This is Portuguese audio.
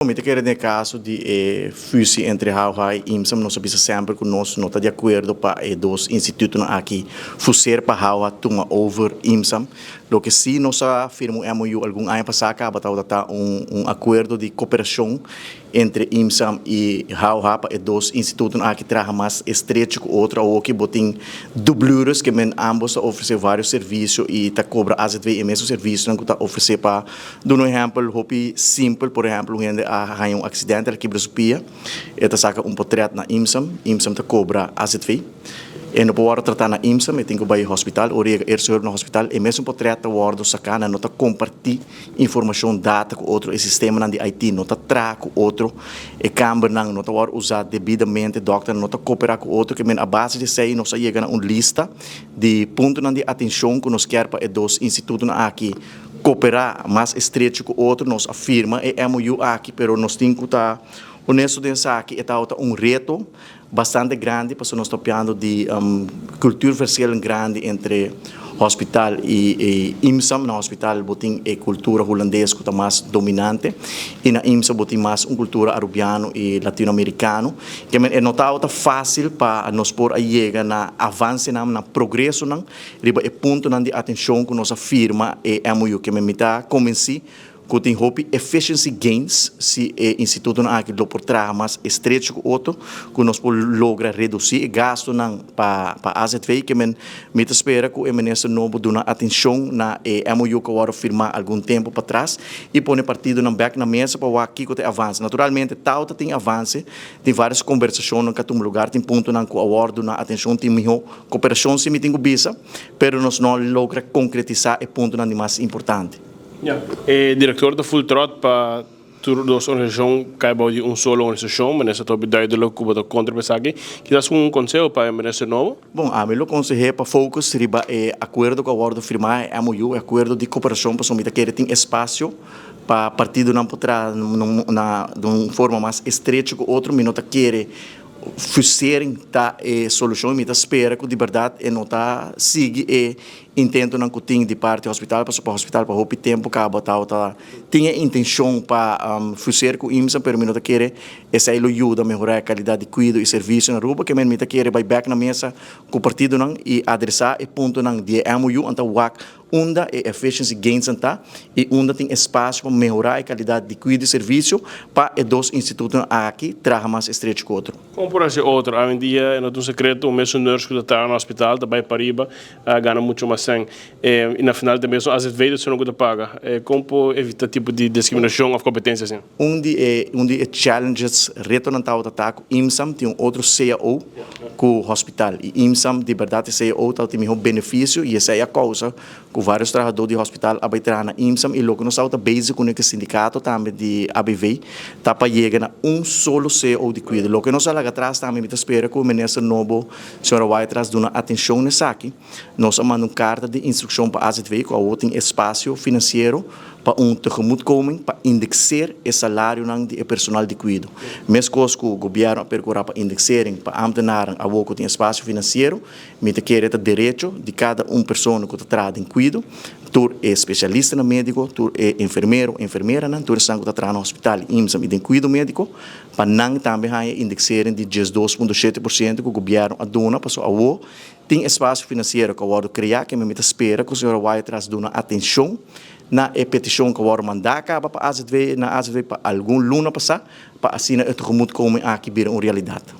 Somente que no caso de fusão entre Hauha e IMSAM, nós sabemos sempre que nós não estamos de acordo para os dois institutos aqui fazer para Hauha tomar over IMSAM. Lo que sim nós firmamos MOU algum ano passado, acaba de acordo de cooperação entre IMSAM e Hauha para os dois institutos aqui trabalham mais estreito com o outro, ou que botem dubluras que ambos oferecem vários serviços e está cobra AZV e mesmo serviço que está oferecer para, dar um exemplo, hobby simples, por exemplo, há acidente aqui em Brasília, está saca portreto na IMSAM está cobra AZV. E não pode tratar na IMSAM, eu tenho que ir ao hospital, ou ir no hospital, e mesmo portreto o sacana, não está compartilhar informação, data com outro, e sistema de IT, não está trazer com outro, e câmera não está usar devidamente, doctor não está cooperar com outro, que a base de sei, nós chega a uma lista de pontos de atenção que nós queremos para os dois institutos aqui. Cooperar mais estreito com o outro, nós afirma, é MOU aqui, mas nós temos que estar honesto de aqui, é reto bastante grande, porque nós estamos falando de cultura social grande entre hospital e IMSAM. No hospital botem a cultura holandesa que está mais dominante, e na IMSAM botem mais uma cultura arabiano e latino-americano, que é notado fácil para nós por chegar na avanço, na progresso, riba é ponto de atenção que nós afirma e MOU, que me está convencido que tem efficiency gains se o instituto aqui lo por trás mais estreito com outro, que nós podemos lograr reduzir o gasto para AZV, que me espera que o ministro novo dê atenção na MOU que vai firmar algum tempo para trás e põe partido back na mesa para o aqui que tem avanço. Naturalmente, tal tem avanço, tem várias conversações em cada lugar, tem ponto que o awardo na atenção tem melhor cooperação se me tem bisa, pero nós não logra concretizar o ponto mais importante. Yeah. Diretor da Full Trot para duas organizações caiba de solo organização, mas essa top duidelijk que você contra aqui. Que dá conselho para o ministro novo? Bom, a meu conselho para focus riba acordo com o acordo firmar MOU, acordo de cooperação para somita que tem espaço para partido não poder de uma forma mais estreita com outro minuto querer fazerem tá solução e espera que de verdade não tá siga intento não que tem de parte do hospital para o hospital para o tempo que tá tinha intenção para fazer com o IMSA pero minuto querer essa ajuda a melhorar a qualidade de cuidado e serviço na rua que minuto querer vai back na mesa com o partido não e adressar o ponto não de MOU então onde é efficiency gains e onde tem espaço para melhorar a qualidade de cuidado e serviço para os dois institutos aqui trabalhar mais estreito com o outro. Como por exemplo outro, hoje em dia não é um segredo, o mesmo nurse que está no hospital também para riba ganha muito mais sangue e na final também às vezes você não pode pagar. Como evitar tipo de discriminação ou competência assim? Onde challenges retornam tá com IMSAM tem outro CAO com o hospital e IMSAM de verdade CAO tem um benefício e essa é a causa que vários trabalhadores do hospital abairam na IMSAM e logo nós estamos base com o sindicato também de ABV tá para chegar a solo CAO de cuidado. Logo nós lá atrás também me espera que o ministro novo senhora White dê atenção nessa aqui. Nós mandamos carta de instrução para a AZV que o tem espaço financeiro para tegemoetkoming para indexar o salário do personal de cuidado. Mesmo coisa que o governo procurar para indexarem para ambtenaren a que tem espaço financeiro, me quer o direito de cada pessoa que está em cuidado, tur especialista no médico, tur enfermeiro, enfermeira, tur sangue que está no hospital, IMSAM e tem cuidado médico, para não também indexarem de 12,7% que o governo aduna para a tem espaço financeiro que o criar, que me espera que o senhor vai trazer atenção na petição que o mandar acaba para a AZV, na AZV para algum luna passar, para assim o tegemoetkoming aqui vir uma realidade.